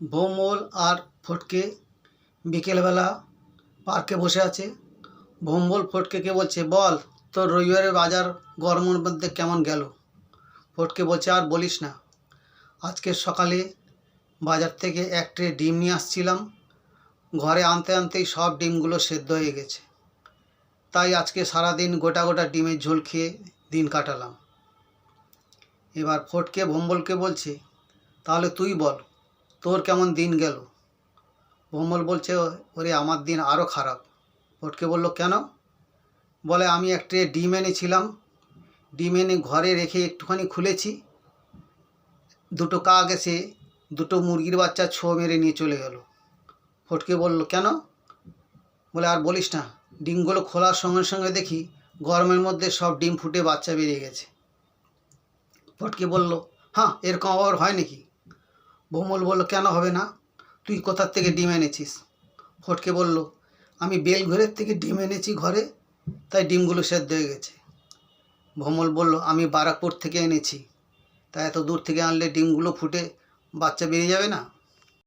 ভৌমল আর ফটকে বিকেলবেলা পার্কে বসে আছে। ভৌমল ফটকেকে বলছে, বল তোর রবিবারের বাজার গরমের মধ্যে কেমন গেল? ফটকে বলছে, আর বলিস না, আজকে সকালে বাজার থেকে এক ট্রে ডিম নিয়ে আসছিলাম, ঘরে আনতে আনতেই সব ডিমগুলো সেদ্ধ হয়ে গেছে, তাই আজকে সারাদিন গোটা গোটা ডিমের ঝোল খেয়ে দিন কাটালাম। এবার ফটকে ভম্বলকে বলছে, তাহলে তুই বল তোর কেমন দিন গেল? ভম্বল বলছে, ওরে আমার দিন আরও খারাপ। ফটকে বলল, কেন? বলে, আমি এক ট্রে ডিম এনেছিলাম, ডিম এনে ঘরে রেখে একটুখানি খুলেছি, দুটো কাক এসে দুটো মুরগির বাচ্চা ছো মেরে নিয়ে চলে গেল। ফটকে বলল, কেন? বলে, আর বলিস না, ডিমগুলো খোলার সঙ্গে সঙ্গে দেখি গরমের মধ্যে সব ডিম ফুটে বাচ্চা বেরিয়ে গেছে। ফটকে বলল, হ্যাঁ, এরকম আবার হয় নাকি? ভৌমল বলল, কেন হবে না? তুই কোথার থেকে ডিম এনেছিস? ফটকে বলল, আমি বেলঘরের থেকে ডিম এনেছি ঘরে, তাই ডিমগুলো সেদ্ধ হয়ে গেছে। ভৌমল বলল, আমি বারাকপুর থেকে এনেছি, তাই এত দূর থেকে আনলে ডিমগুলো ফুটে বাচ্চা বেরিয়ে যাবে না?